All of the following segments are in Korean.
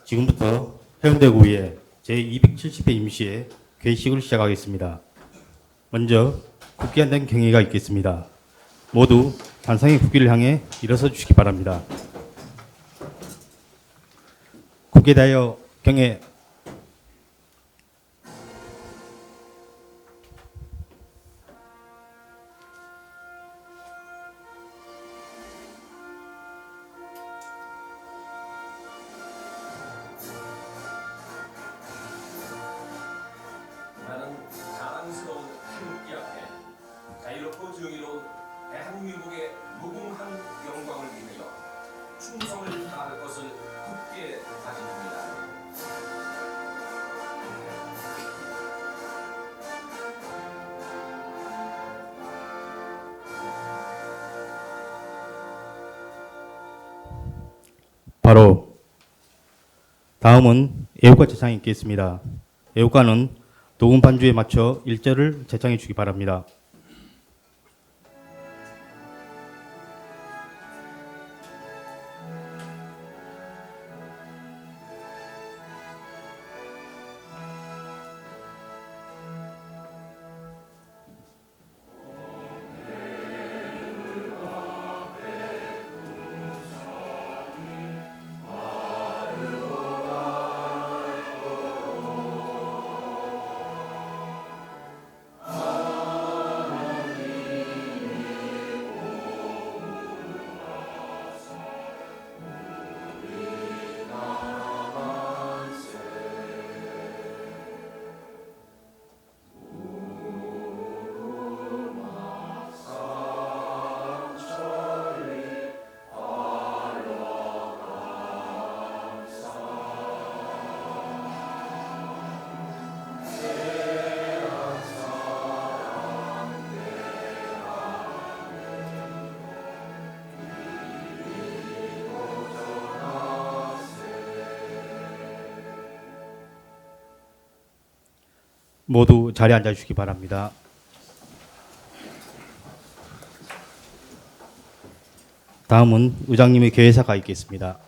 지금부터 해운대구의 제270회 임시회 개식을 시작하겠습니다. 먼저 국기 한단 경례가 있겠습니다. 모두 단상의 국기를 향해 일어서 주시기 바랍니다. 국기에 대하여 경례. 나는 자랑스러운 태극기 앞에 자유롭고 정의로운 대한민국의 무궁한 영광을 위하여 충성을 다할 것을 굳게 다짐합니다. 바로 다음은 애국가 제창이 있겠습니다. 애국가는 녹음 반주에 맞춰 1절을 제창해 주기 바랍니다. 모두 자리에 앉아 주시기 바랍니다. 다음은 의장님의 개회사가 있겠습니다.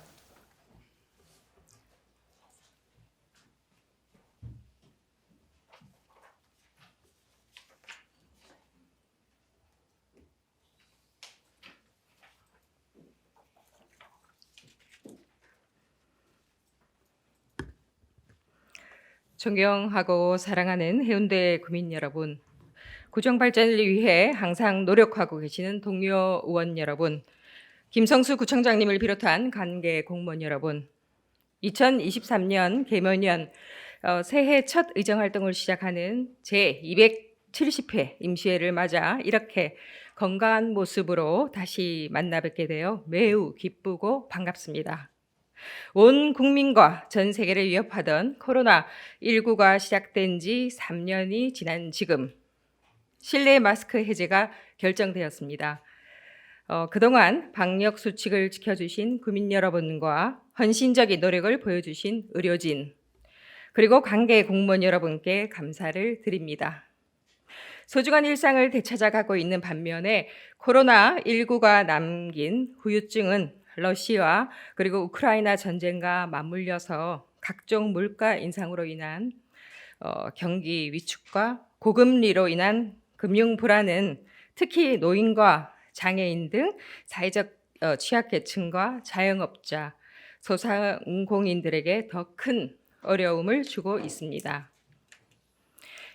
존경하고 사랑하는 해운대 구민 여러분, 구정 발전을 위해 항상 노력하고 계시는 동료 의원 여러분, 김성수 구청장님을 비롯한 관계 공무원 여러분, 2023년 개묘년 새해 첫 의정 활동을 시작하는 제270회 임시회를 맞아 이렇게 건강한 모습으로 다시 만나 뵙게 되어 매우 기쁘고 반갑습니다. 온 국민과 전 세계를 위협하던 코로나19가 시작된 지 3년이 지난 지금 실내 마스크 해제가 결정되었습니다. 그동안 방역 수칙을 지켜주신 국민 여러분과 헌신적인 노력을 보여주신 의료진, 그리고 관계 공무원 여러분께 감사를 드립니다. 소중한 일상을 되찾아가고 있는 반면에 코로나19가 남긴 후유증은 러시아 그리고 우크라이나 전쟁과 맞물려서 각종 물가 인상으로 인한 경기 위축과 고금리로 인한 금융 불안은 특히 노인과 장애인 등 사회적 취약계층과 자영업자, 소상공인들에게 더 큰 어려움을 주고 있습니다.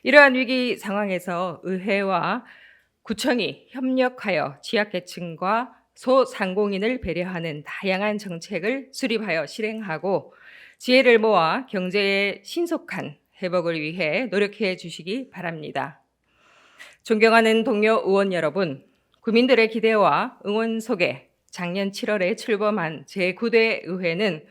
이러한 위기 상황에서 의회와 구청이 협력하여 취약계층과 소상공인을 배려하는 다양한 정책을 수립하여 실행하고 지혜를 모아 경제의 신속한 회복을 위해 노력해 주시기 바랍니다. 존경하는 동료 의원 여러분, 국민들의 기대와 응원 속에 작년 7월에 출범한 제9대 의회는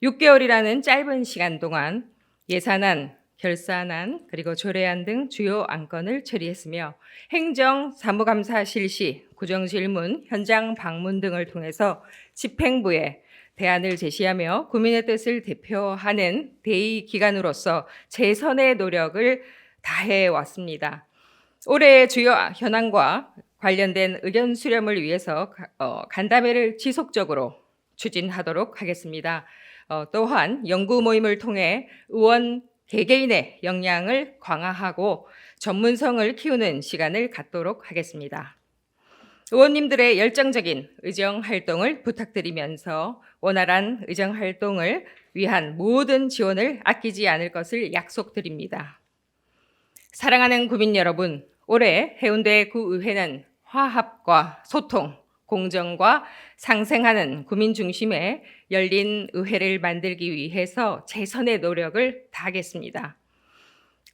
6개월이라는 짧은 시간 동안 예산안, 결산안, 그리고 조례안 등 주요 안건을 처리했으며 행정, 사무감사 실시, 구정질문, 현장 방문 등을 통해서 집행부에 대안을 제시하며 국민의 뜻을 대표하는 대의 기관으로서 최선의 노력을 다해 왔습니다. 올해 주요 현안과 관련된 의견 수렴을 위해서 간담회를 지속적으로 추진하도록 하겠습니다. 또한 연구 모임을 통해 의원 개개인의 역량을 강화하고 전문성을 키우는 시간을 갖도록 하겠습니다. 의원님들의 열정적인 의정 활동을 부탁드리면서 원활한 의정 활동을 위한 모든 지원을 아끼지 않을 것을 약속드립니다. 사랑하는 구민 여러분, 올해 해운대 구의회는 화합과 소통, 공정과 상생하는 구민 중심의 열린 의회를 만들기 위해서 최선의 노력을 다하겠습니다.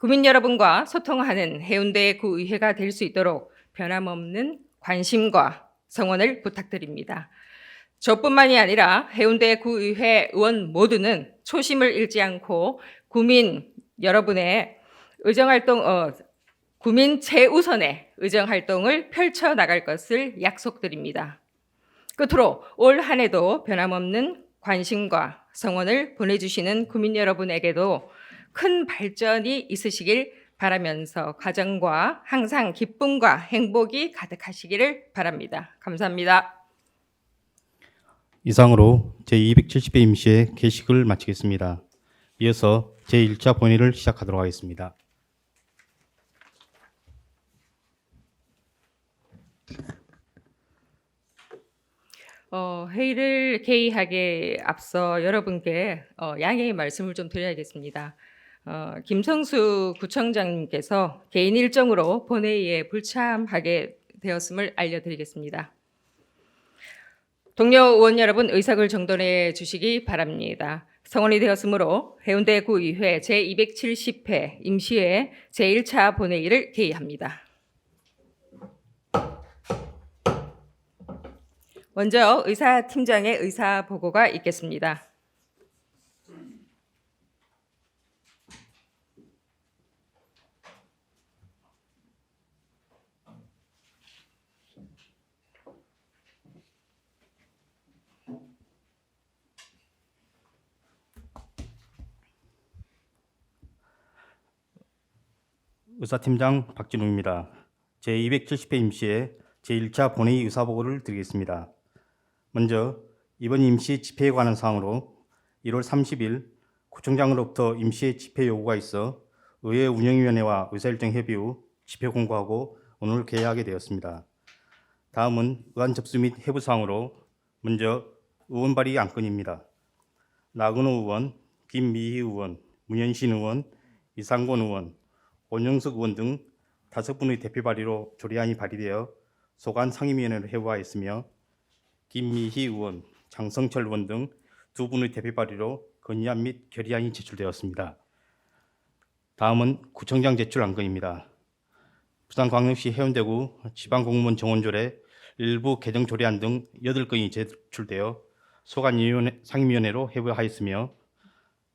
구민 여러분과 소통하는 해운대 구의회가 될 수 있도록 변함없는 관심과 성원을 부탁드립니다. 저뿐만이 아니라 해운대 구의회 의원 모두는 초심을 잃지 않고 구민 여러분의 의정활동, 구민 최우선의 의정활동을 펼쳐나갈 것을 약속드립니다. 끝으로 올 한 해도 변함없는 관심과 성원을 보내주시는 구민 여러분에게도 큰 발전이 있으시길 바라면서 가정과 항상 기쁨과 행복이 가득하시기를 바랍니다. 감사합니다. 이상으로 제270회 임시회 개식을 마치겠습니다. 이어서 제1차 본회의를 시작하도록 하겠습니다. 회의를 개의하기에 앞서 여러분께 양해의 말씀을 좀 드려야겠습니다. 김성수 구청장님께서 개인 일정으로 본회의에 불참하게 되었음을 알려드리겠습니다. 동료 의원 여러분 의석을 정돈해 주시기 바랍니다. 성원이 되었으므로 해운대 구의회 제270회 임시회 제1차 본회의를 개의합니다. 먼저 의사팀장의 의사보고가 있겠습니다. 의사팀장 박진웅입니다. 제270회 임시회 제1차 본회의 의사보고를 드리겠습니다. 먼저 이번 임시 집회에 관한 사항으로 1월 30일 구청장으로부터 임시 집회 요구가 있어 의회 운영위원회와 의사일정 협의 후 집회 공고하고 오늘 개회하게 되었습니다. 다음은 의안 접수 및 해부 사항으로 먼저 의원 발의 안건입니다. 나근호 의원, 김미희 의원, 문현신 의원, 이상권 의원, 원영석 의원 등 5분의 대표 발의로 조례안이 발의되어 소관 상임위원회로 회부하였으며 김미희 의원, 장성철 의원 등 2분의 대표 발의로 건의안 및 결의안이 제출되었습니다. 다음은 구청장 제출 안건입니다. 부산광역시 해운대구 지방공무원 정원조례 일부 개정 조례안 등 8건이 제출되어 상임위원회로 회부하였으며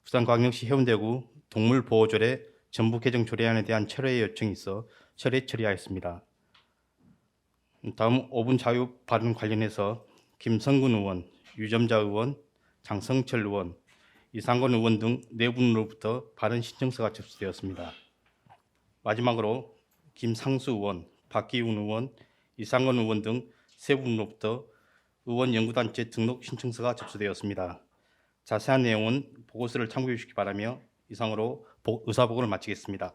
부산광역시 해운대구 동물보호조례 전부 개정 조례안에 대한 철회 요청이 있어 철회 처리하였습니다. 다음 5분 자유 발언 관련해서 김성근 의원, 유점자 의원, 장성철 의원, 이상권 의원 등 4분으로부터 발언 신청서가 접수되었습니다. 마지막으로 김상수 의원, 박기훈 의원, 이상권 의원 등 3분으로부터 의원 연구단체 등록 신청서가 접수되었습니다. 자세한 내용은 보고서를 참고해 주시기 바라며 이상으로 의사보고를 마치겠습니다.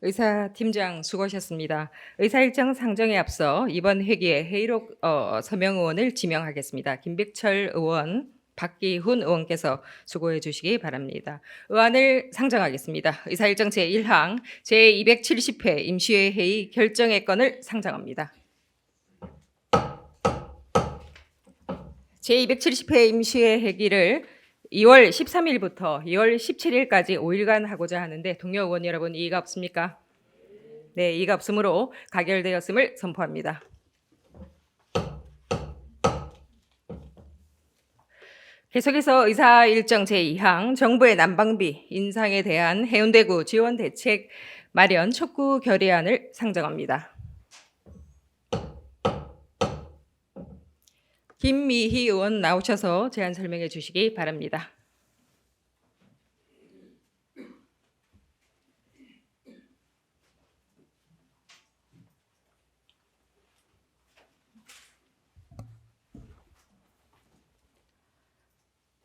의사팀장 수고하셨습니다. 의사일정 상정에 앞서 이번 회기에 회의록 서명 의원을 지명하겠습니다. 김백철 의원, 박기훈 의원께서 수고해 주시기 바랍니다. 의안을 상정하겠습니다. 의사일정 제1항 제270회 임시회 회의 결정의 건을 상정합니다. 제270회 임시회 회기를 2월 13일부터 2월 17일까지 5일간 하고자 하는데 동료 의원 여러분 이의가 없습니까? 네, 이의가 없으므로 가결되었음을 선포합니다. 계속해서 의사일정 제2항 정부의 난방비 인상에 대한 해운대구 지원 대책 마련 촉구 결의안을 상정합니다. 김미희 의원 나오셔서 제안 설명해 주시기 바랍니다.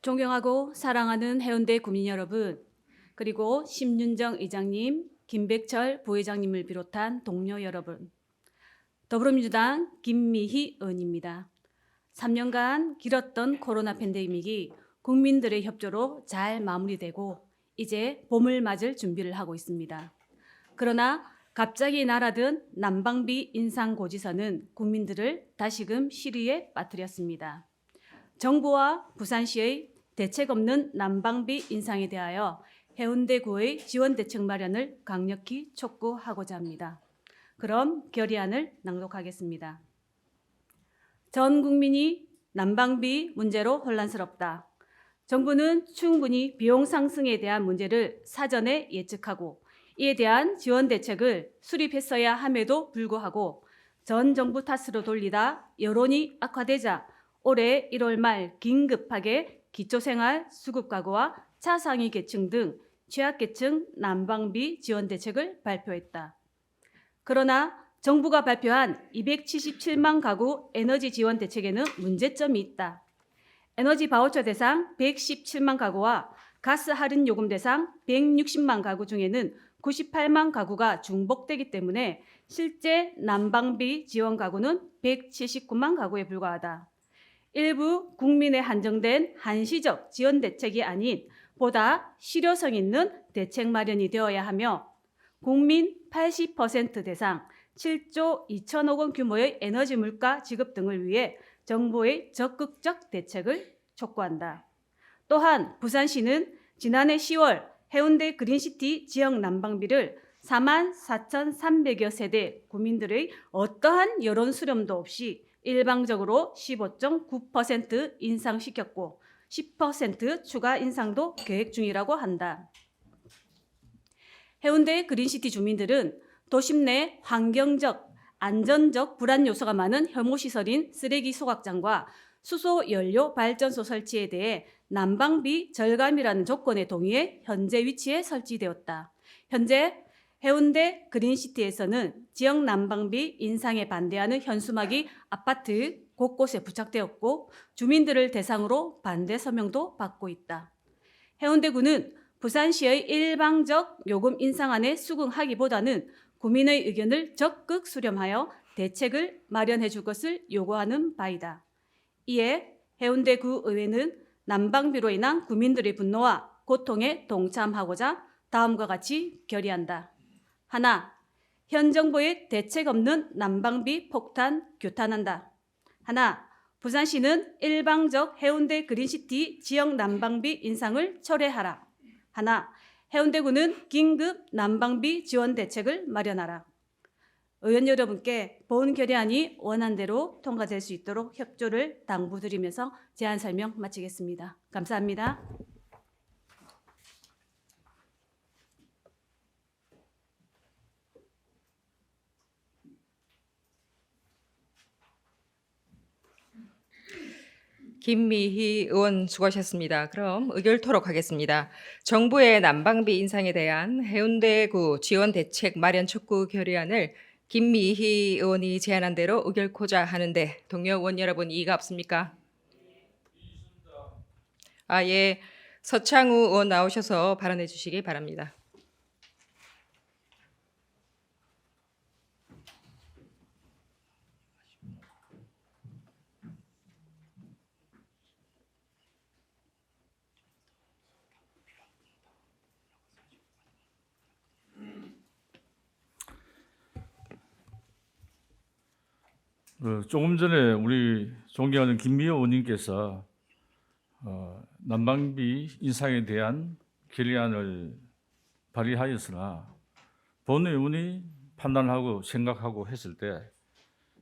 존경하고 사랑하는 해운대 구민 여러분, 그리고 심윤정 의장님, 김백철 부회장님을 비롯한 동료 여러분, 더불어민주당 김미희 의원입니다. 3년간 길었던 코로나 팬데믹이 국민들의 협조로 잘 마무리되고 이제 봄을 맞을 준비를 하고 있습니다. 그러나 갑자기 날아든 난방비 인상 고지서는 국민들을 다시금 시리에 빠뜨렸습니다. 정부와 부산시의 대책 없는 난방비 인상에 대하여 해운대구의 지원 대책 마련을 강력히 촉구하고자 합니다. 그럼 결의안을 낭독하겠습니다. 전 국민이 난방비 문제로 혼란스럽다. 정부는 충분히 비용 상승에 대한 문제를 사전에 예측하고 이에 대한 지원 대책을 수립했어야 함에도 불구하고 전 정부 탓으로 돌리다 여론이 악화되자 올해 1월 말 긴급하게 기초생활 수급가구와 차상위 계층 등 취약계층 난방비 지원 대책을 발표했다. 그러나 정부가 발표한 277만 가구 에너지 지원 대책에는 문제점이 있다. 에너지 바우처 대상 117만 가구와 가스 할인 요금 대상 160만 가구 중에는 98만 가구가 중복되기 때문에 실제 난방비 지원 가구는 179만 가구에 불과하다. 일부 국민에 한정된 한시적 지원 대책이 아닌 보다 실효성 있는 대책 마련이 되어야 하며 국민 80% 대상 7조 2천억 원 규모의 에너지 물가 지급 등을 위해 정부의 적극적 대책을 촉구한다. 또한 부산시는 지난해 10월 해운대 그린시티 지역 난방비를 44,300여 세대 국민들의 어떠한 여론 수렴도 없이 일방적으로 15.9% 인상시켰고 10% 추가 인상도 계획 중이라고 한다. 해운대 그린시티 주민들은 도심 내 환경적, 안전적 불안 요소가 많은 혐오시설인 쓰레기 소각장과 수소 연료 발전소 설치에 대해 난방비 절감이라는 조건에 동의해 현재 위치에 설치되었다. 현재 해운대 그린시티에서는 지역 난방비 인상에 반대하는 현수막이 아파트 곳곳에 부착되었고 주민들을 대상으로 반대 서명도 받고 있다. 해운대구는 부산시의 일방적 요금 인상안에 수긍하기보다는 국민의 의견을 적극 수렴하여 대책을 마련해 줄 것을 요구하는 바이다. 이에 해운대구 의회는 난방비로 인한 국민들의 분노와 고통에 동참하고자 다음과 같이 결의한다. 하나, 현 정부의 대책 없는 난방비 폭탄 규탄한다. 하나, 부산시는 일방적 해운대 그린시티 지역 난방비 인상을 철회하라. 하나, 해운대구는 긴급 난방비 지원 대책을 마련하라. 의원 여러분께 본 결의안이 원안대로 통과될 수 있도록 협조를 당부드리면서 제안 설명 마치겠습니다. 감사합니다. 김미희 의원 수고하셨습니다. 그럼 의결토록 하겠습니다. 정부의 난방비 인상에 대한 해운대구 지원 대책 마련 촉구 결의안을 김미희 의원이 제안한 대로 의결코자 하는데 동료 의원 여러분 이의가 없습니까? 예. 서창우 의원 나오셔서 발언해 주시기 바랍니다. 조금 전에 우리 존경하는 김미애 의원님께서 난방비 인상에 대한 결의안을 발의하였으나 본 의원이 판단하고 생각하고 했을 때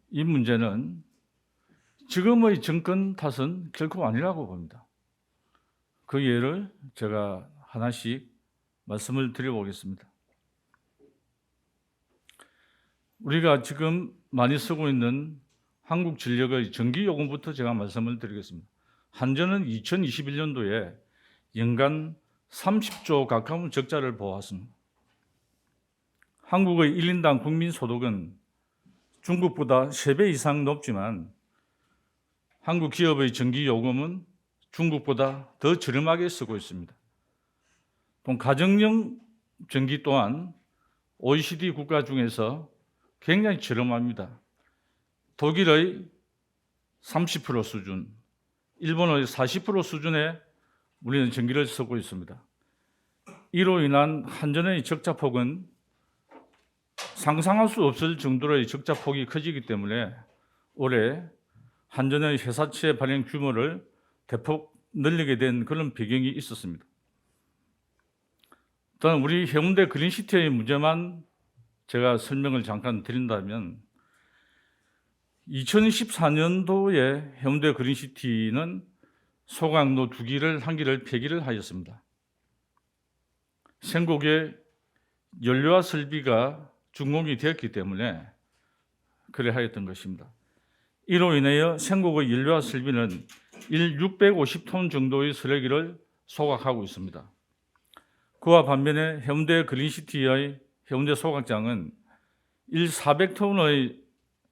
이 문제는 지금의 정권 탓은 결코 아니라고 봅니다. 그 예를 제가 하나씩 말씀을 드려보겠습니다. 우리가 지금 많이 쓰고 있는 한국전력의 전기요금부터 제가 말씀을 드리겠습니다. 한전은 2021년도에 연간 30조 가까운 적자를 보았습니다. 한국의 1인당 국민소득은 중국보다 3배 이상 높지만 한국 기업의 전기요금은 중국보다 더 저렴하게 쓰고 있습니다. 또 가정용 전기 또한 OECD 국가 중에서 굉장히 저렴합니다. 독일의 30% 수준, 일본의 40% 수준에 우리는 전기를 쓰고 있습니다. 이로 인한 한전의 적자폭은 상상할 수 없을 정도의 적자폭이 커지기 때문에 올해 한전의 회사채 발행 규모를 대폭 늘리게 된 그런 배경이 있었습니다. 또한 우리 해운대 그린시티의 문제만 제가 설명을 잠깐 드린다면 2014년도에 해운대 그린시티는 소각로 2기를 1기를 폐기를 하였습니다. 생곡의 연료화 설비가 준공이 되었기 때문에 그래 하였던 것입니다. 이로 인하여 생곡의 연료화 설비는 650톤 정도의 쓰레기를 소각하고 있습니다. 그와 반면에 해운대 그린시티의 해운대 소각장은 400톤의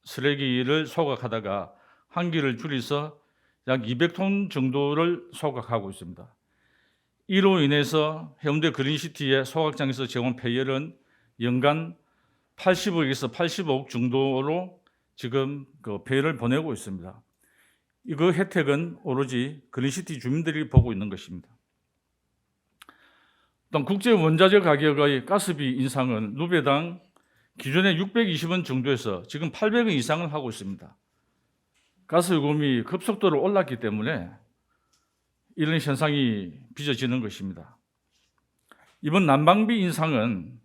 쓰레기를 소각하다가 1기를 줄여서 약 200톤 정도를 소각하고 있습니다. 이로 인해서 해운대 그린시티의 소각장에서 제공한 폐열은 연간 80억에서 85억 정도로 지금 그 폐열을 보내고 있습니다. 그 혜택은 오로지 그린시티 주민들이 보고 있는 것입니다. 또 국제 원자재 가격의 가스비 인상은 루베당 기존에 620원 정도에서 지금 800원 이상을 하고 있습니다. 가스 요금이 급속도로 올랐기 때문에 이런 현상이 빚어지는 것입니다. 이번 난방비 인상은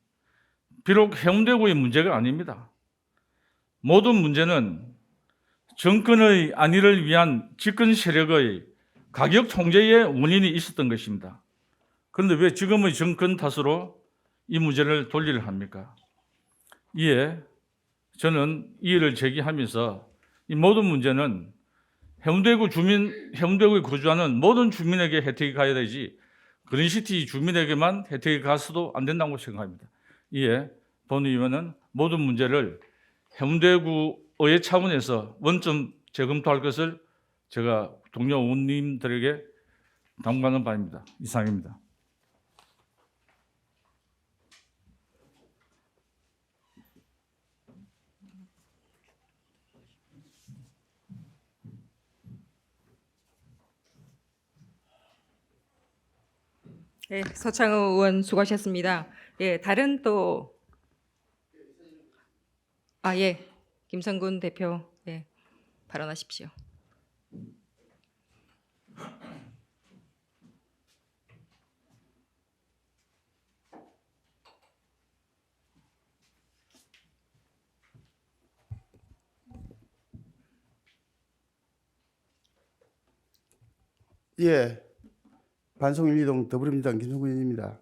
비록 해운대구의 문제가 아닙니다. 모든 문제는 정권의 안위를 위한 집권 세력의 가격 통제의 원인이 있었던 것입니다. 그런데 왜 지금의 정권 탓으로 이 문제를 돌리려 합니까? 이에 저는 이의를 제기하면서 이 모든 문제는 해운대구 주민, 해운대구에 거주하는 모든 주민에게 혜택이 가야 되지 그린시티 주민에게만 혜택이 가서도 안 된다고 생각합니다. 이에 본 의원은 모든 문제를 해운대구의 차원에서 원점 재검토할 것을 제가 동료 의원님들에게 당부하는 바입니다. 이상입니다. 네, 서창우 의원 수고하셨습니다. 예, 다른 또 예, 김성군 대표 예, 발언하십시오. 예, 반송일리동 더불어민주당 김성근 의원입니다.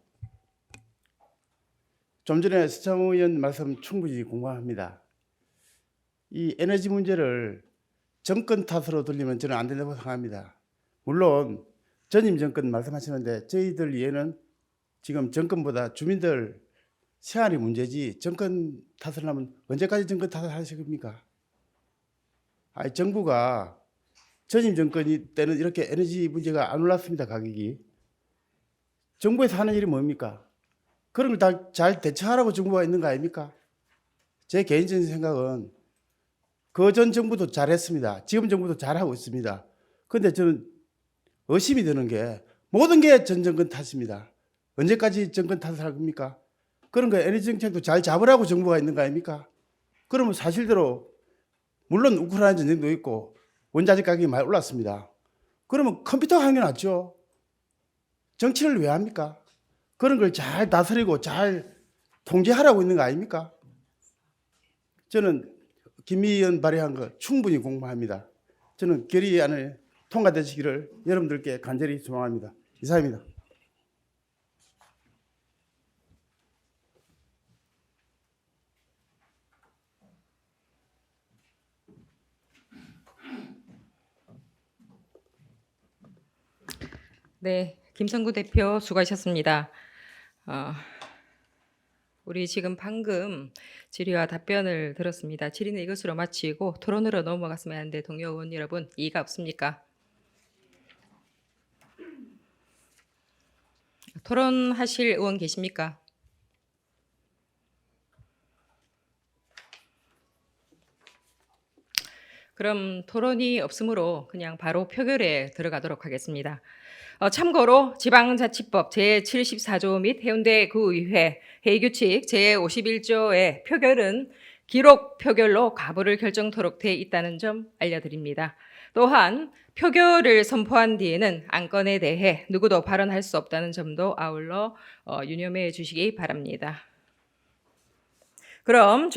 좀 전에 서창우 의원 말씀 충분히 공감합니다. 이 에너지 문제를 정권 탓으로 돌리면 저는 안 된다고 생각합니다. 물론 전임 정권 말씀하시는데 저희들 이해는 지금 정권보다 주민들 생활이 문제지 정권 탓을 하면 언제까지 정권 탓을 하실 겁니까? 정부가 전임 정권이 때는 이렇게 에너지 문제가 안 올랐습니다. 가격이. 정부에서 하는 일이 뭡니까? 그런 걸 다 잘 대처하라고 정부가 있는 거 아닙니까? 제 개인적인 생각은 그 전 정부도 잘했습니다. 지금 정부도 잘하고 있습니다. 그런데 저는 의심이 드는 게 모든 게 전 정권 탓입니다. 언제까지 정권 탓을 할 겁니까? 그런 거 에너지 정책도 잘 잡으라고 정부가 있는 거 아닙니까? 그러면 사실대로 물론 우크라이나 전쟁도 있고 원자재 가격이 많이 올랐습니다. 그러면 컴퓨터가 하는 게 낫죠. 정치를 왜 합니까? 그런 걸 잘 다스리고 잘 통제하라고 있는 거 아닙니까? 저는 김미 의원 발의한 거 충분히 공부합니다. 저는 결의안을 통과되시기를 여러분들께 간절히 소망합니다. 이상입니다. 네, 김성구 대표 수고하셨습니다. 우리 지금 방금 질의와 답변을 들었습니다. 질의는 이것으로 마치고 토론으로 넘어갔으면 하는데 동료 의원 여러분 이의가 없습니까? 토론하실 의원 계십니까? 그럼 토론이 없으므로 그냥 바로 표결에 들어가도록 하겠습니다. 참고로 지방자치법 제74조 및 해운대 구의회 회의규칙 제51조의 표결은 기록 표결로 가부를 결정토록 돼 있다는 점 알려드립니다. 또한 표결을 선포한 뒤에는 안건에 대해 누구도 발언할 수 없다는 점도 아울러 유념해 주시기 바랍니다. 그럼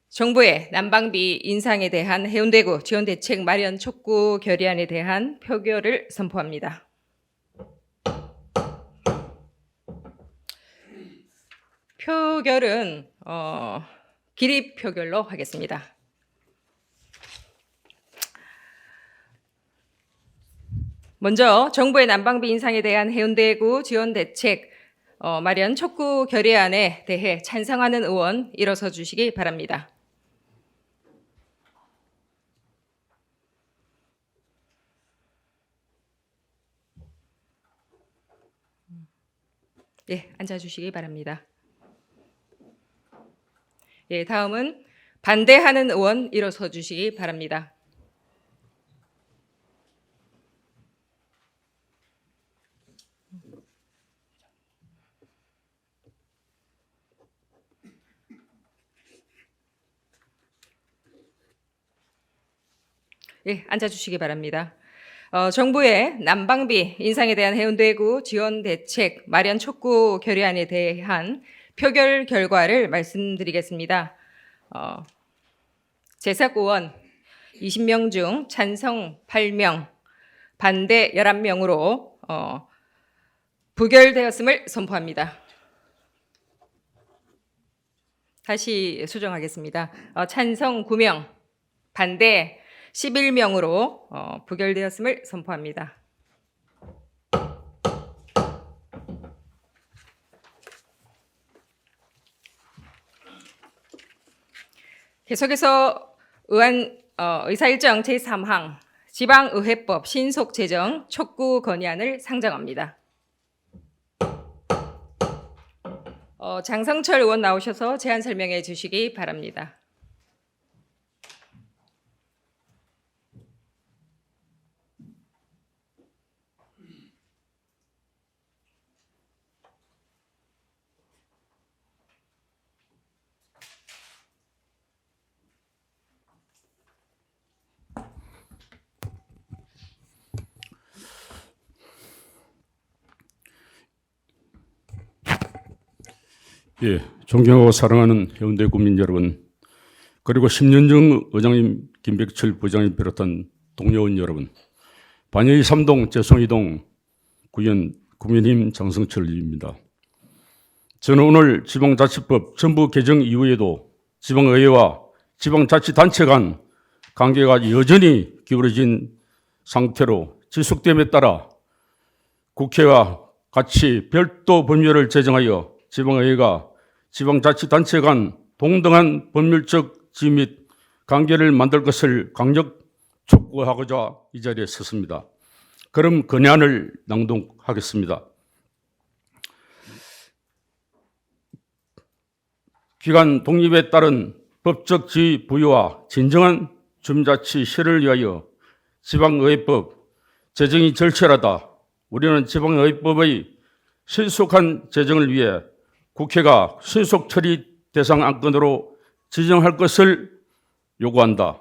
정부의 난방비 인상에 대한 해운대구 지원대책 마련 촉구 결의안에 대한 표결을 선포합니다. 표결은 기립 표결로 하겠습니다. 먼저 정부의 난방비 인상에 대한 해운대구 지원대책 마련 촉구 결의안에 대해 찬성하는 의원 일어서 주시기 바랍니다. 예, 앉아주시기 바랍니다. 예, 다음은 반대하는 의원 일어서 주시기 바랍니다. 예, 앉아주시기 바랍니다. 정부의 난방비 인상에 대한 해운대구 지원 대책 마련 촉구 결의안에 대한 표결 결과를 말씀드리겠습니다. 재석 의원 20명 중 찬성 8명, 반대 11명으로 부결되었음을 선포합니다. 다시 수정하겠습니다. 찬성 9명, 반대 11명으로 부결되었음을 선포합니다. 계속해서 의사일정 제3항 지방의회법 신속 제정 촉구 건의안을 상정합니다. 장성철 의원 나오셔서 제안 설명해 주시기 바랍니다. 예, 존경하고 사랑하는 해운대 국민 여러분, 그리고 10년 전 의장님 김백철 부장님 비롯한 동료원 여러분, 반여의 3동 재송이동 구현 국민힘 장성철입니다. 저는 오늘 지방자치법 전부 개정 이후에도 지방의회와 지방자치단체 간 관계가 여전히 기울어진 상태로 지속됨에 따라 국회와 같이 별도 법률을 제정하여 지방의회가 지방자치단체 간 동등한 법률적 지위 및 관계를 만들 것을 강력 촉구하고자 이 자리에 섰습니다. 그럼 건의안을 낭독하겠습니다. 기관 독립에 따른 법적 지위 부여와 진정한 주민자치 실현을 위하여 지방의회법 제정이 절실하다. 우리는 지방의회법의 신속한 제정을 위해 국회가 신속 처리 대상 안건으로 지정할 것을 요구한다.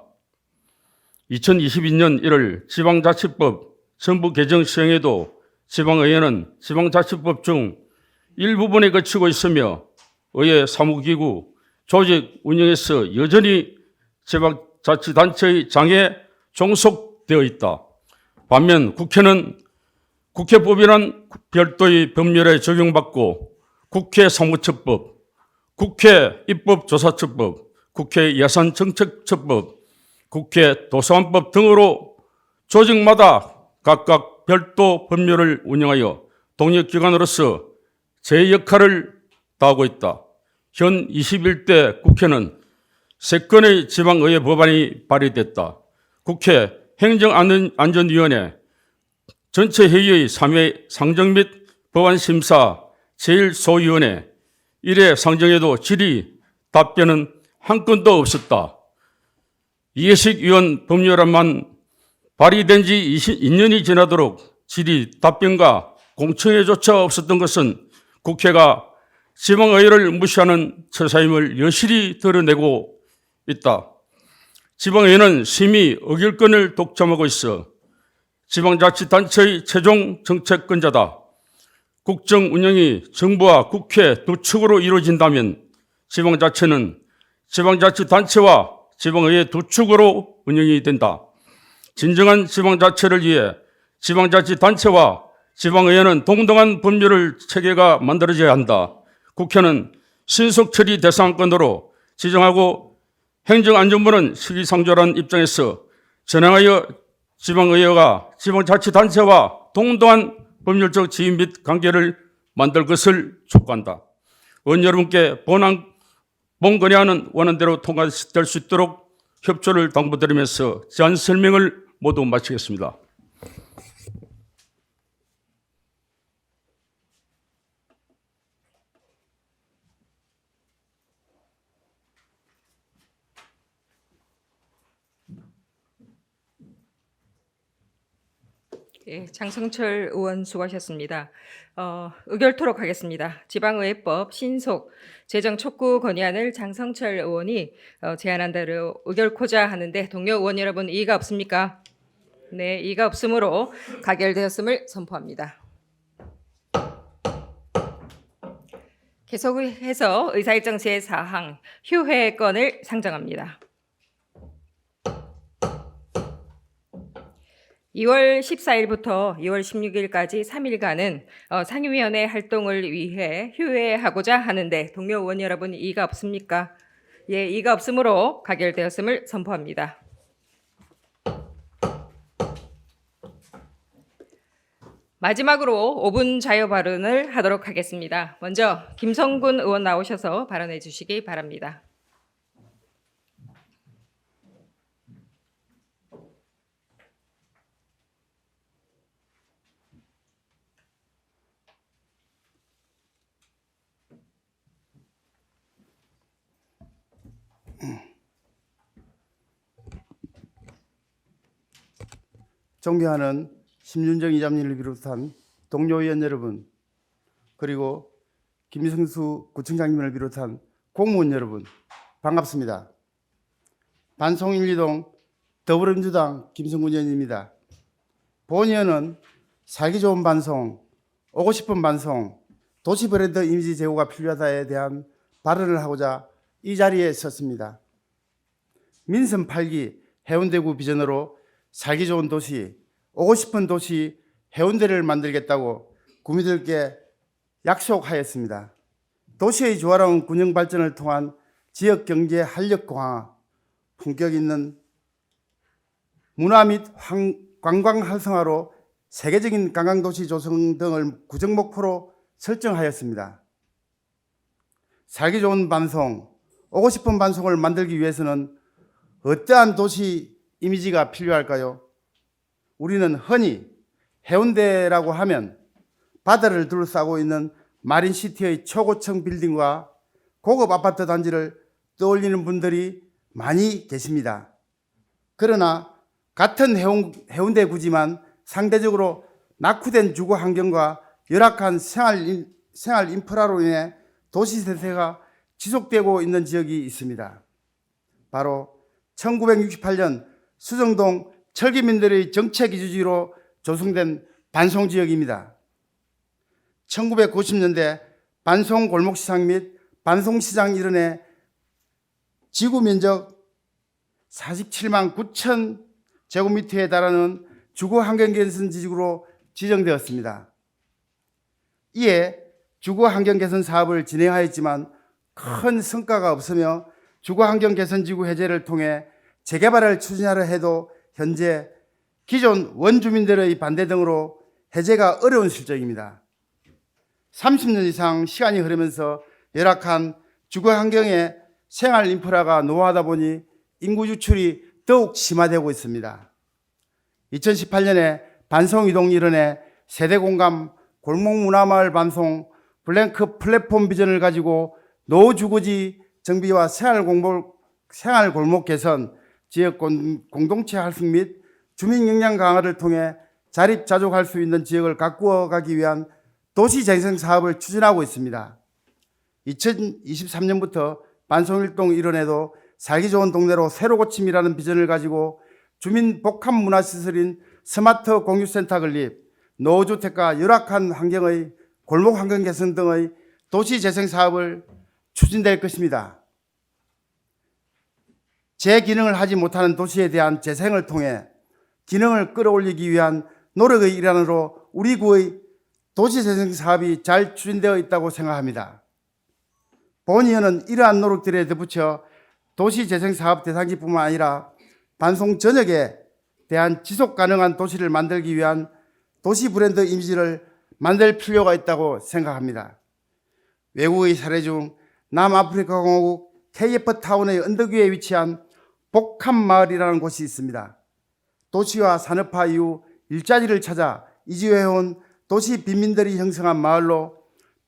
2022년 1월 지방자치법 전부 개정 시행에도 지방의회는 지방자치법 중 일부분에 그치고 있으며 의회 사무기구 조직 운영에서 여전히 지방자치단체의 장에 종속되어 있다. 반면 국회는 국회법이란 별도의 법률에 적용받고 국회 사무처법, 국회 입법조사처법, 국회 예산정책처법, 국회 도서관법 등으로 조직마다 각각 별도 법률을 운영하여 독립기관으로서 제 역할을 다하고 있다. 현 21대 국회는 3건의 지방의회 법안이 발의됐다. 국회 행정안전위원회 전체 회의의 3회 상정 및 법안심사 제1소위원회 1회 상정에도 질의 답변은 한 건도 없었다. 이해식 의원 법률안만 발의된 지 22년이 지나도록 질의 답변과 공청회조차 없었던 것은 국회가 지방의회를 무시하는 처사임을 여실히 드러내고 있다. 지방의회는 심히 의결권을 독점하고 있어 지방자치단체의 최종 정책권자다. 국정 운영이 정부와 국회 두 축으로 이루어진다면 지방자치는 지방자치단체와 지방의회 두 축으로 운영이 된다. 진정한 지방자치를 위해 지방자치단체와 지방의회는 동등한 법률을 체계가 만들어져야 한다. 국회는 신속 처리 대상권으로 지정하고 행정안전부는 시기상조라는 입장에서 전향하여 지방의회가 지방자치단체와 동등한 법률적 지위 및 관계를 만들 것을 촉구한다. 의원 여러분께 본건의안은 원안대로 통과될 수 있도록 협조를 당부드리면서 제안 설명을 모두 마치겠습니다. 예, 장성철 의원 수고하셨습니다. 의결토록 하겠습니다. 지방의회법 신속 제정 촉구 건의안을 장성철 의원이 제안한 대로 의결코자 하는데 동료 의원 여러분 이의가 없습니까? 네, 이의가 없으므로 가결되었음을 선포합니다. 계속해서 의사일정 제4항 휴회건을 상정합니다. 2월 14일부터 2월 16일까지 3일간은 상임위원회 활동을 위해 휴회하고자 하는데 동료 의원 여러분 이의가 없습니까? 예, 이의가 없으므로 가결되었음을 선포합니다. 마지막으로 5분 자유 발언을 하도록 하겠습니다. 먼저 김성군 의원 나오셔서 발언해 주시기 바랍니다. 존경하는 심윤정 이장님을 비롯한 동료 의원 여러분, 그리고 김성수 구청장님을 비롯한 공무원 여러분, 반갑습니다. 반송 1, 2동 더불어민주당 김성군 의원입니다. 본 의원은 살기 좋은 반송, 오고 싶은 반송, 도시 브랜드 이미지 제고가 필요하다에 대한 발언을 하고자 이 자리에 섰습니다. 민선 8기 해운대구 비전으로 살기 좋은 도시, 오고 싶은 도시 해운대를 만들겠다고 구민들께 약속하였습니다. 도시의 조화로운 균형 발전을 통한 지역 경제 활력 강화, 품격 있는 문화 및 관광 활성화로 세계적인 관광도시 조성 등을 구정 목표로 설정하였습니다. 살기 좋은 반송, 오고 싶은 반송을 만들기 위해서는 어떠한 도시 이미지가 필요할까요? 우리는 흔히 해운대라고 하면 바다를 둘러싸고 있는 마린시티의 초고층 빌딩과 고급 아파트 단지를 떠올리는 분들이 많이 계십니다. 그러나 같은 해운대구지만 상대적으로 낙후된 주거 환경과 열악한 생활 인프라로 인해 도시 세태가 지속되고 있는 지역이 있습니다. 바로 1968년 수정동 철기민들의 정책 이주지로 조성된 반송지역입니다. 1990년대 반송 골목시장 및 반송시장 일원의 지구 면적 47만 9천 제곱미터에 달하는 주거 환경 개선 지구로 지정되었습니다. 이에 주거 환경 개선 사업을 진행하였지만 큰 성과가 없으며 주거 환경 개선 지구 해제를 통해 재개발을 추진하려 해도 현재 기존 원주민들의 반대 등으로 해제가 어려운 실정입니다. 30년 이상 시간이 흐르면서 열악한 주거 환경에 생활 인프라가 노후하다 보니 인구 유출이 더욱 심화되고 있습니다. 2018년에 반송 이동 일원의 세대 공감 골목문화마을 반송, 블랭크 플랫폼 비전을 가지고 노후주거지 정비와 생활골목 개선, 지역 공동체 활성 및 주민 역량 강화를 통해 자립자족할 수 있는 지역을 가꾸어 가기 위한 도시재생 사업을 추진하고 있습니다. 2023년부터 반송일동 일원에도 살기 좋은 동네로 새로 고침이라는 비전을 가지고 주민 복합 문화시설인 스마트 공유센터 건립, 노후주택과 열악한 환경의 골목 환경 개선 등의 도시재생 사업을 추진될 것입니다. 재기능을 하지 못하는 도시에 대한 재생을 통해 기능을 끌어올리기 위한 노력의 일환으로 우리 구의 도시재생 사업이 잘 추진되어 있다고 생각합니다. 본의원은 이러한 노력들에 덧붙여 도시재생 사업 대상지뿐만 아니라 반송 전역에 대한 지속 가능한 도시를 만들기 위한 도시 브랜드 이미지를 만들 필요가 있다고 생각합니다. 외국의 사례 중 남아프리카 공화국 KF타운의 언덕 위에 위치한 복합마을이라는 곳이 있습니다. 도시화 산업화 이후 일자리를 찾아 이주해온 도시 빈민들이 형성한 마을로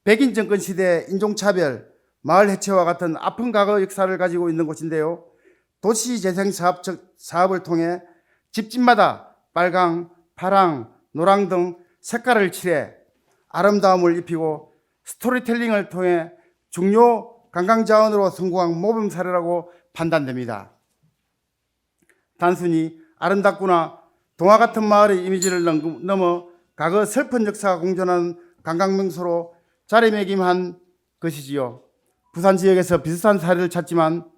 백인 정권 시대의 인종차별, 마을 해체와 같은 아픈 과거 역사를 가지고 있는 곳인데요. 도시재생 사업을 통해 집집마다 빨강, 파랑, 노랑 등 색깔을 칠해 아름다움을 입히고 스토리텔링을 통해 중요 관광자원으로 성공한 모범 사례라고 판단됩니다. 단순히 아름답구나 동화 같은 마을의 이미지를 넘어 과거 슬픈 역사가 공존하는 관광명소로 자리매김한 것이지요. 부산 지역에서 비슷한 사례를 찾자면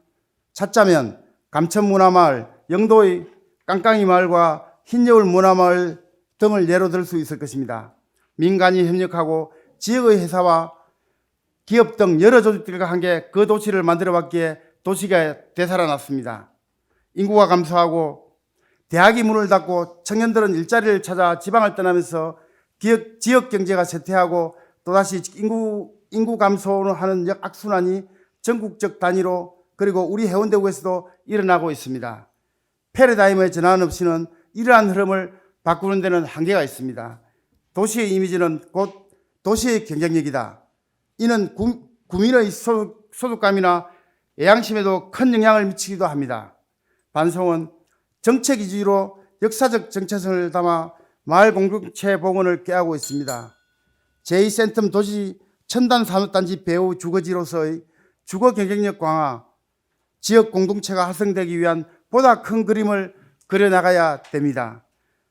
감천문화마을, 영도의 깡깡이 마을과 흰여울 문화마을 등을 예로 들 수 있을 것입니다. 민간이 협력하고 지역의 회사와 기업 등 여러 조직들과 함께 그 도시를 만들어봤기에 도시가 되살아났습니다. 인구가 감소하고 대학이 문을 닫고 청년들은 일자리를 찾아 지방을 떠나면서 지역 경제가 쇠퇴하고 또다시 인구 감소하는 악순환이 전국적 단위로 그리고 우리 해운대구에서도 일어나고 있습니다. 패러다임의 전환 없이는 이러한 흐름을 바꾸는 데는 한계가 있습니다. 도시의 이미지는 곧 도시의 경쟁력이다. 이는 국민의 소득감이나 애양심에도 큰 영향을 미치기도 합니다. 반송은 정책 위주로 역사적 정체성을 담아 마을 공동체 복원을 꾀하고 있습니다. 제2센텀 도시 첨단 산업단지 배후 주거지로서의 주거 경쟁력 강화, 지역 공동체가 활성되기 위한 보다 큰 그림을 그려나가야 됩니다.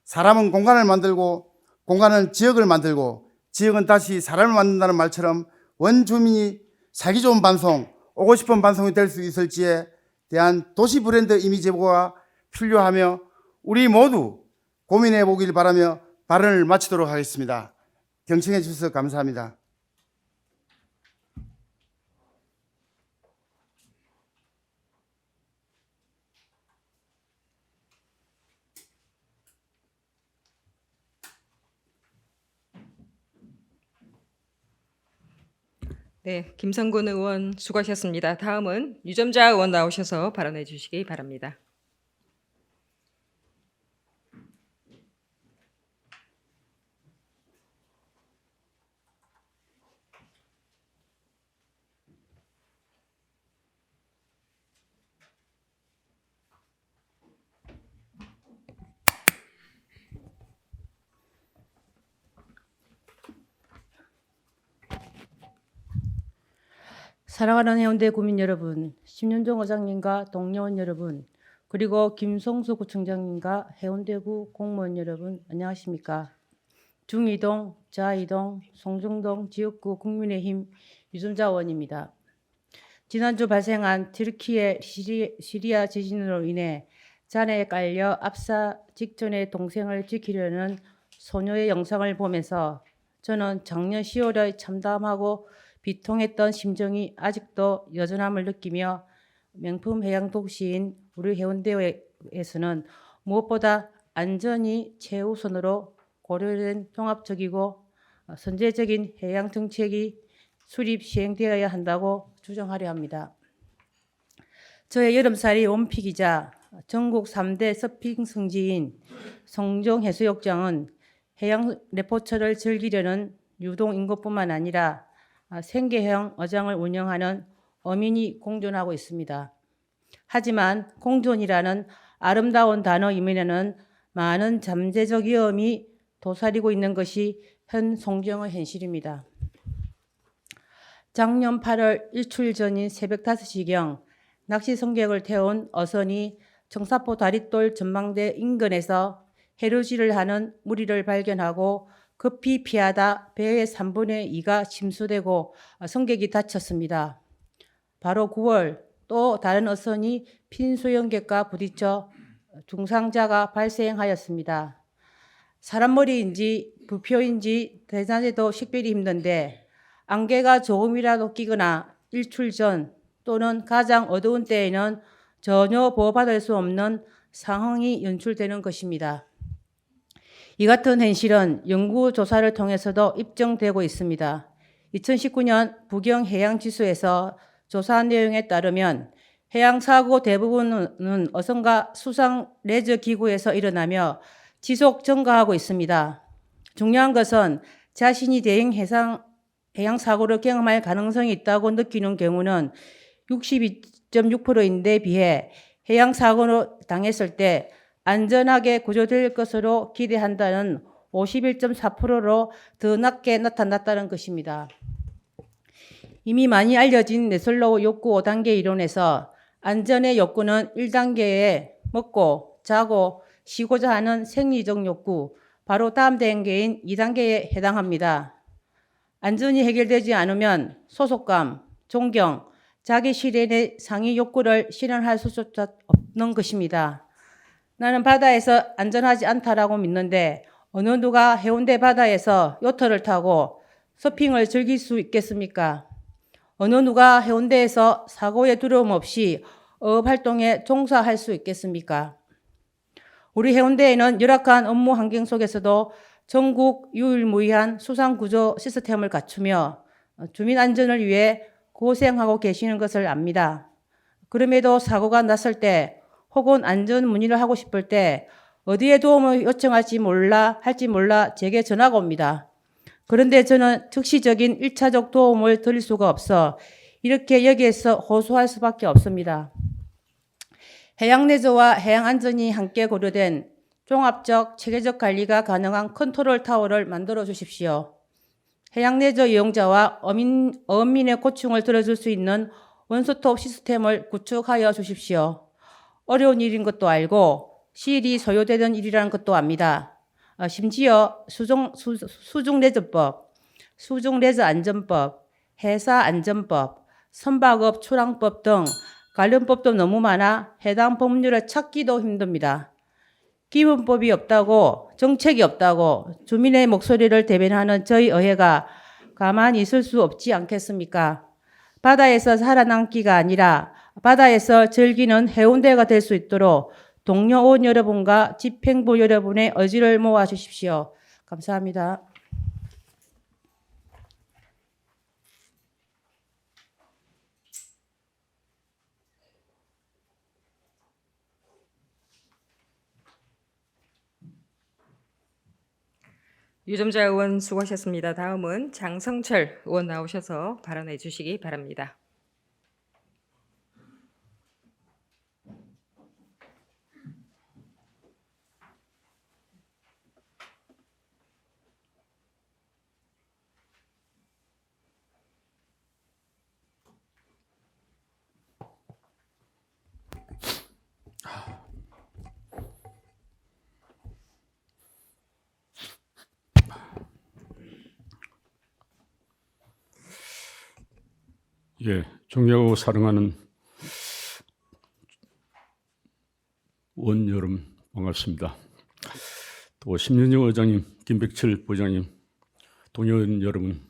사람은 공간을 만들고 공간은 지역을 만들고 지역은 다시 사람을 만든다는 말처럼 원주민이 살기 좋은 반송, 오고 싶은 반송이 될 수 있을지에 대한 도시 브랜드 이미지 제고가 필요하며 우리 모두 고민해 보길 바라며 발언을 마치도록 하겠습니다. 경청해 주셔서 감사합니다. 네, 김성근 의원 수고하셨습니다. 다음은 유점자 의원 나오셔서 발언해 주시기 바랍니다. 사랑하는 해운대 구민 여러분, 심윤정 의장님과 동료원 여러분, 그리고 김성수 구청장님과 해운대구 공무원 여러분, 안녕하십니까? 중이동, 자이동, 송정동 지역구 국민의힘 유점자 의원입니다. 지난주 발생한 튀르키예 시리아 지진으로 인해 잔해에 깔려 압사 직전에 동생을 지키려는 소녀의 영상을 보면서 저는 작년 10월에 참담하고 비통했던 심정이 아직도 여전함을 느끼며 명품 해양 도시인 우리 해운대에서는 무엇보다 안전이 최우선으로 고려된 종합적이고 선제적인 해양 정책이 수립 시행되어야 한다고 주장하려 합니다. 저의 여름살이 원픽이자 전국 3대 서핑 성지인 송정해수욕장은 해양 레포츠를 즐기려는 유동 인구뿐만 아니라 생계형 어장을 운영하는 어민이 공존하고 있습니다. 하지만 공존이라는 아름다운 단어 이면에는 많은 잠재적 위험이 도사리고 있는 것이 현 송정의 현실입니다. 작년 8월 일주일 전인 새벽 5시경 낚시 성객을 태운 어선이 청사포 다리돌 전망대 인근에서 해루질을 하는 무리를 발견하고 급히 피하다 배의 3분의 2가 침수되고 성객이 다쳤습니다. 바로 9월 또 다른 어선이 핀소형객과 부딪혀 중상자가 발생하였습니다. 사람머리인지 부표인지 대낮에도 식별이 힘든데 안개가 조금이라도 끼거나 일출 전 또는 가장 어두운 때에는 전혀 보호받을 수 없는 상황이 연출되는 것입니다. 이 같은 현실은 연구조사를 통해서도 입증되고 있습니다. 2019년 부경해양지수에서 조사한 내용에 따르면 해양사고 대부분은 어선과 수상 레저 기구에서 일어나며 지속 증가하고 있습니다. 중요한 것은 자신이 대형 해양사고를 경험할 가능성이 있다고 느끼는 경우는 62.6%인데 비해 해양사고를 당했을 때 안전하게 구조될 것으로 기대한다는 51.4%로 더 낮게 나타났다는 것입니다. 이미 많이 알려진 네슬로우 욕구 5단계 이론에서 안전의 욕구는 1단계에 먹고 자고 쉬고자 하는 생리적 욕구, 바로 다음 단계인 2단계에 해당합니다. 안전이 해결되지 않으면 소속감, 존경, 자기 실현의 상위 욕구를 실현할 수조차 없는 것입니다. 나는 바다에서 안전하지 않다라고 믿는데 어느 누가 해운대 바다에서 요트를 타고 서핑을 즐길 수 있겠습니까? 어느 누가 해운대에서 사고의 두려움 없이 어업활동에 종사할 수 있겠습니까? 우리 해운대에는 열악한 업무 환경 속에서도 전국 유일무이한 수상구조 시스템을 갖추며 주민 안전을 위해 고생하고 계시는 것을 압니다. 그럼에도 사고가 났을 때 혹은 안전 문의를 하고 싶을 때 어디에 도움을 요청할지 몰라 제게 전화가 옵니다. 그런데 저는 즉시적인 1차적 도움을 드릴 수가 없어 이렇게 여기에서 호소할 수밖에 없습니다. 해양레저와 해양안전이 함께 고려된 종합적, 체계적 관리가 가능한 컨트롤 타워를 만들어 주십시오. 해양레저 이용자와 어민의 고충을 들어줄 수 있는 원스톱 시스템을 구축하여 주십시오. 어려운 일인 것도 알고 시일이 소요되는 일이라는 것도 압니다. 심지어 수중레저법, 수중레저안전법, 해사안전법, 선박업 출항법 등 관련 법도 너무 많아 해당 법률을 찾기도 힘듭니다. 기본법이 없다고, 정책이 없다고 주민의 목소리를 대변하는 저희 의회가 가만히 있을 수 없지 않겠습니까? 바다에서 살아남기가 아니라 바다에서 즐기는 해운대가 될 수 있도록 동료원 여러분과 집행부 여러분의 의지를 모아주십시오. 감사합니다. 유점자 의원 수고하셨습니다. 다음은 장성철 의원 나오셔서 발언해 주시기 바랍니다. 예, 존경하고 사랑하는 의원 여러분 반갑습니다. 또 심윤정 의장님, 김백철 부장님, 동료원 여러분,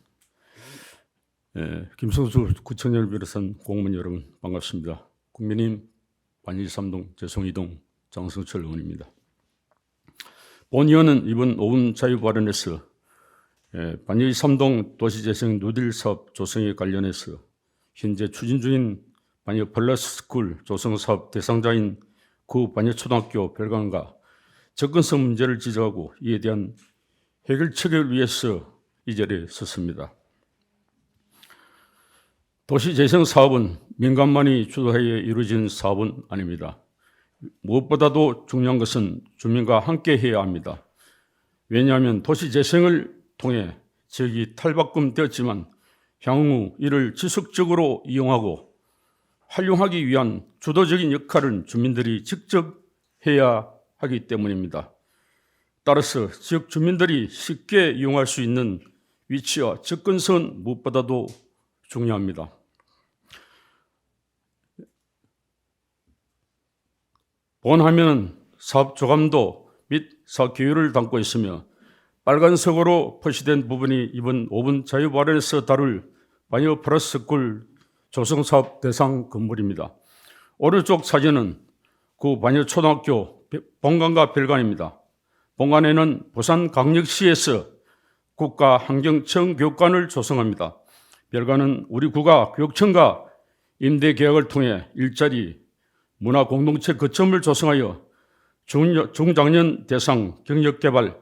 김성수 구청장을 비롯한 공무원 여러분 반갑습니다. 국민의힘 반일3동 재송이동 장성철 의원입니다. 본 의원은 이번 5분 자유 발언에서 반일3동 도시재생 누딜 사업 조성에 관련해서 현재 추진 중인 반여 플러스 스쿨 조성 사업 대상자인 구 반여초등학교 별관과 접근성 문제를 지적하고 이에 대한 해결책을 위해서 이 자리에 섰습니다. 도시재생 사업은 민간만이 주도하여 이루어진 사업은 아닙니다. 무엇보다도 중요한 것은 주민과 함께 해야 합니다. 왜냐하면 도시재생을 통해 지역이 탈바꿈되었지만 향후 이를 지속적으로 이용하고 활용하기 위한 주도적인 역할은 주민들이 직접 해야 하기 때문입니다. 따라서 지역 주민들이 쉽게 이용할 수 있는 위치와 접근성은 무엇보다도 중요합니다. 본 화면은 사업 조감도 및 사업 계획을 담고 있으며 빨간색으로 표시된 부분이 이번 5분 자유 발언에서 다룰 바이오 플러스 스쿨 조성 사업 대상 건물입니다. 오른쪽 사진은 구 바이오 초등학교 본관과 별관입니다. 본관에는 부산광역시에서 국가환경청교육관을 조성합니다. 별관은 우리 구가 교육청과 임대 계약을 통해 일자리 문화공동체 거점을 조성하여 중장년 대상 경력개발,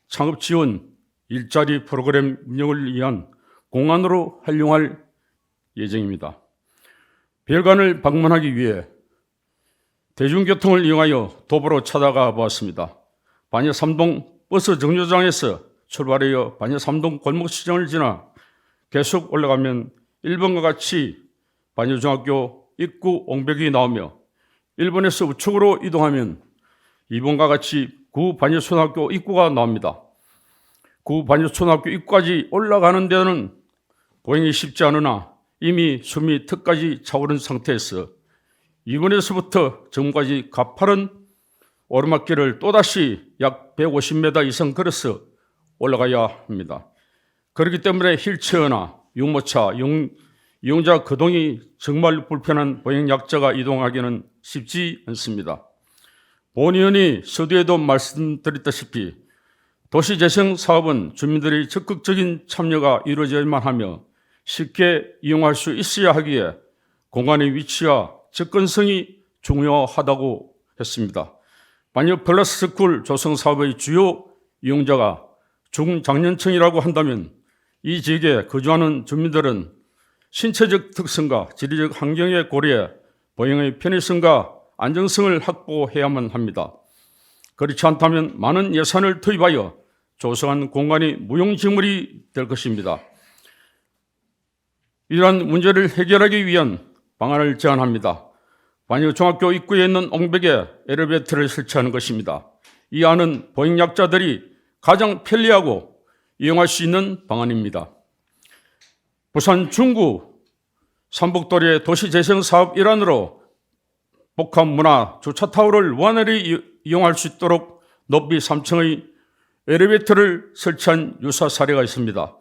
창업지원, 일자리 프로그램 운영을 위한 공간으로 활용할 예정입니다. 별관을 방문하기 위해 대중교통을 이용하여 도보로 찾아가 보았습니다. 반야 3동 버스 정류장에서 출발하여 반야 3동 골목시장을 지나 계속 올라가면 1번과 같이 반야중학교 입구 옹벽이 나오며 1번에서 우측으로 이동하면 2번과 같이 구 반야초등학교 입구가 나옵니다. 구 반야초등학교 입구까지 올라가는 데는 보행이 쉽지 않으나 이미 숨이 턱까지 차오른 상태에서 2번에서부터 정문까지 가파른 오르막길을 또다시 약 150m 이상 걸어서 올라가야 합니다. 그렇기 때문에 휠체어나 유모차, 이용자 거동이 정말 불편한 보행약자가 이동하기는 쉽지 않습니다. 본 의원이 서두에도 말씀드렸다시피 도시재생 사업은 주민들의 적극적인 참여가 이루어져야만 하며 쉽게 이용할 수 있어야 하기에 공간의 위치와 접근성이 중요하다고 했습니다. 바이오 플러스 스쿨 조성 사업의 주요 이용자가 중장년층이라고 한다면 이 지역에 거주하는 주민들은 신체적 특성과 지리적 환경의 고려에 보행의 편의성과 안정성을 확보해야만 합니다. 그렇지 않다면 많은 예산을 투입하여 조성한 공간이 무용지물이 될 것입니다. 이러한 문제를 해결하기 위한 방안을 제안합니다. 반야 중학교 입구에 있는 옹벽에 엘리베이터를 설치하는 것입니다. 이 안은 보행약자들이 가장 편리하고 이용할 수 있는 방안입니다. 부산 중구 삼복도리의 도시재생 사업 일환으로 복합문화 주차타워를 원활히 이용할 수 있도록 높이 3층의 엘리베이터를 설치한 유사 사례가 있습니다.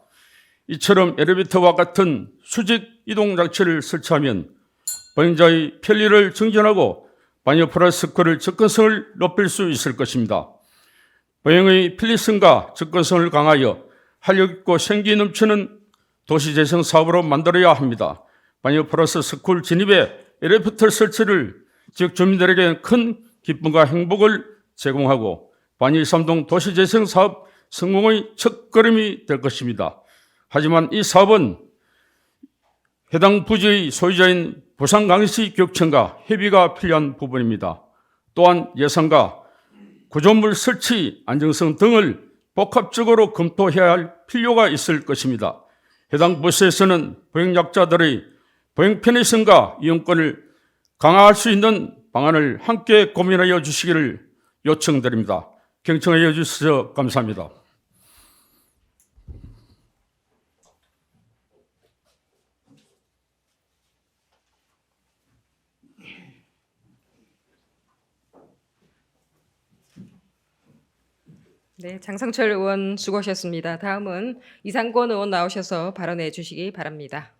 이처럼 엘리베이터와 같은 수직 이동 장치를 설치하면 보행자의 편리를 증진하고 바이오 플러스 스쿨의 접근성을 높일 수 있을 것입니다. 보행의 편리성과 접근성을 강하여 활력있고 생기 넘치는 도시재생 사업으로 만들어야 합니다. 바이오 플러스 스쿨 진입에 엘리베이터 설치를 지역 주민들에게 큰 기쁨과 행복을 제공하고 반야 3동 도시재생 사업 성공의 첫걸음이 될 것입니다. 하지만 이 사업은 해당 부지의 소유자인 부산광역시 교육청과 협의가 필요한 부분입니다. 또한 예산과 구조물 설치 안정성 등을 복합적으로 검토해야 할 필요가 있을 것입니다. 해당 부서에서는 보행약자들의 보행 편의성과 이용권을 강화할 수 있는 방안을 함께 고민하여 주시기를 요청드립니다. 경청하여 주셔서 감사합니다. 네, 장성철 의원 수고하셨습니다. 다음은 이상권 의원 나오셔서 발언해 주시기 바랍니다.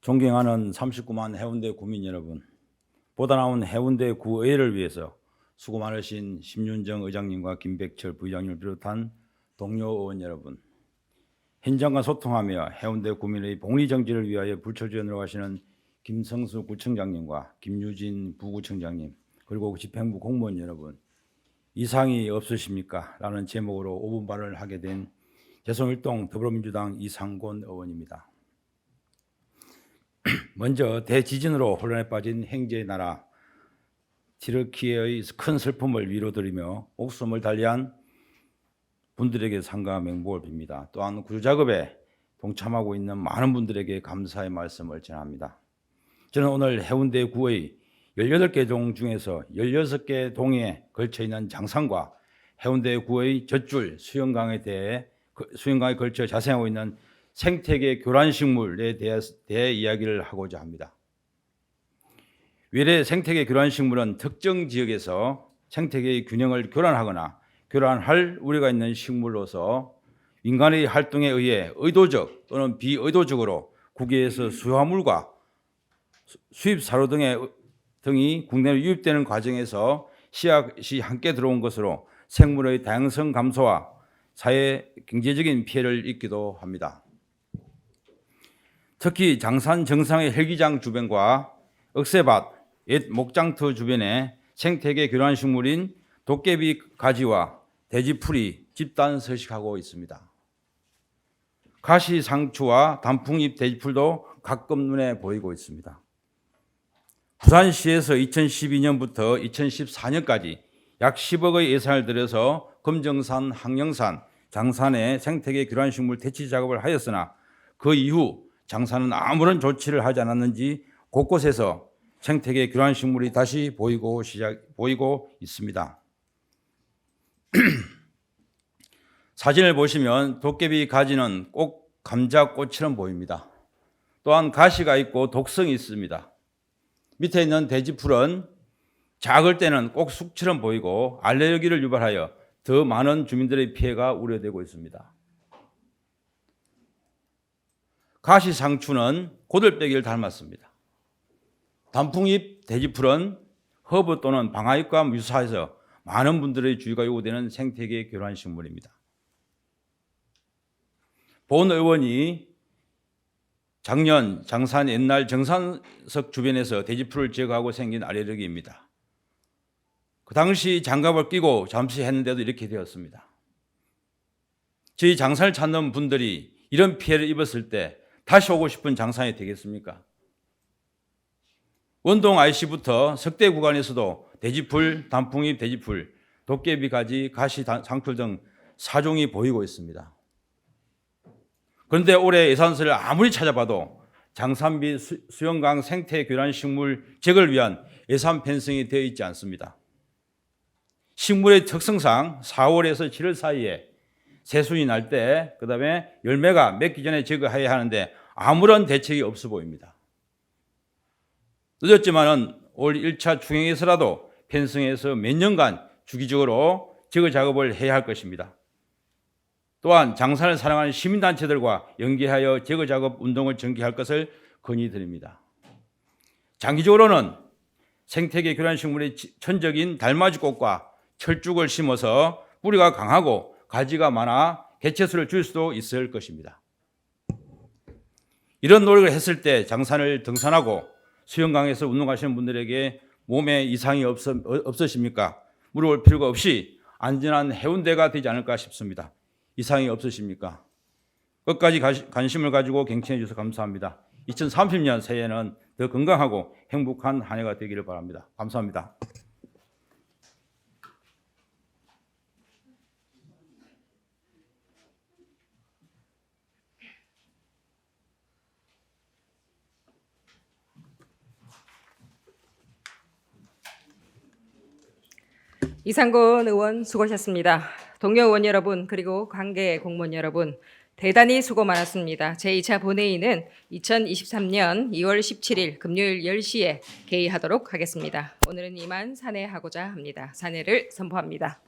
존경하는 39만 해운대 구민 여러분, 보다 나온 해운대 구의회를 위해서 수고 많으신 심윤정 의장님과 김백철 부의장님을 비롯한 동료 의원 여러분, 현장과 소통하며 해운대 구민의 복리 정지를 위하여 불철주야 노력하시는 김성수 구청장님과 김유진 부구청장님, 그리고 집행부 공무원 여러분, 이상이 없으십니까? 라는 제목으로 5분 발언을 하게 된 재송일동 더불어민주당 이상곤 의원입니다. 먼저 대지진으로 혼란에 빠진 행제의 나라 튀르키예의 큰 슬픔을 위로드리며 목숨을 달리한 분들에게 상가 명복을 빕니다. 또한 구조작업에 동참하고 있는 많은 분들에게 감사의 말씀을 전합니다. 저는 오늘 해운대 구의 18개 동 중에서 16개 동에 걸쳐있는 장산과 해운대 구의 젖줄 수영강에 걸쳐 자생하고 있는 생태계 교란식물에 대해 이야기를 하고자 합니다. 외래 생태계 교란식물은 특정 지역에서 생태계의 균형을 교란하거나 교란할 우려가 있는 식물로서 인간의 활동에 의해 의도적 또는 비의도적으로 국외에서 수화물과 수입사료 등이 국내로 유입되는 과정에서 씨앗이 함께 들어온 것으로 생물의 다양성 감소와 사회 경제적인 피해를 입기도 합니다. 특히 장산 정상의 헬기장 주변과 억새밭, 옛 목장터 주변에 생태계 교란식물인 도깨비 가지와 돼지풀이 집단 서식하고 있습니다. 가시상추와 단풍잎 돼지풀도 가끔 눈에 보이고 있습니다. 부산시에서 2012년부터 2014년까지 약 10억의 예산을 들여서 금정산, 항령산, 장산에 생태계 교란식물 퇴치 작업을 하였으나 그 이후 장산은 아무런 조치를 하지 않았는지 곳곳에서 생태계 교란식물이 다시 보이고 있습니다. 사진을 보시면 도깨비 가지는 꼭 감자꽃처럼 보입니다. 또한 가시가 있고 독성이 있습니다. 밑에 있는 돼지풀은 작을 때는 꼭 쑥처럼 보이고 알레르기를 유발하여 더 많은 주민들의 피해가 우려되고 있습니다. 가시상추는 고들빼기를 닮았습니다. 단풍잎 돼지풀은 허브 또는 방아잎과 유사해서 많은 분들의 주의가 요구되는 생태계 교란식물입니다. 본 의원이 작년 장산 옛날 정산석 주변에서 돼지풀을 제거하고 생긴 알레르기입니다. 그 당시 장갑을 끼고 잠시 했는데도 이렇게 되었습니다. 저희 장산을 찾는 분들이 이런 피해를 입었을 때 다시 오고 싶은 장산이 되겠습니까? 원동 IC부터 석대 구간에서도 돼지풀, 단풍잎 돼지풀, 도깨비 가지, 가시 상풀 등 4종이 보이고 있습니다. 그런데 올해 예산서를 아무리 찾아봐도 장산 및 수영강 생태 교란식물 제거를 위한 예산 편성이 되어 있지 않습니다. 식물의 특성상 4월에서 7월 사이에 새순이 날 때, 그 다음에 열매가 맺기 전에 제거해야 하는데 아무런 대책이 없어 보입니다. 늦었지만은 올 1차 추경에서라도 편성해서 몇 년간 주기적으로 제거 작업을 해야 할 것입니다. 또한 장산을 사랑하는 시민단체들과 연계하여 제거 작업 운동을 전개할 것을 건의드립니다. 장기적으로는 생태계 교란식물의 천적인 달맞이꽃과 철쭉을 심어서 뿌리가 강하고 가지가 많아 개체수를 줄일 수도 있을 것입니다. 이런 노력을 했을 때 장산을 등산하고 수영강에서 운동하시는 분들에게 몸에 이상이 없으십니까? 물어볼 필요가 없이 안전한 해운대가 되지 않을까 싶습니다. 이상이 없으십니까? 끝까지 관심을 가지고 경청해 주셔서 감사합니다. 2030년 새해에는 더 건강하고 행복한 한 해가 되기를 바랍니다. 감사합니다. 이상곤 의원 수고하셨습니다. 동료 의원 여러분 그리고 관계 공무원 여러분 대단히 수고 많았습니다. 제2차 본회의는 2023년 2월 17일 금요일 10시에 개의하도록 하겠습니다. 오늘은 이만 산회하고자 합니다. 산회를 선포합니다.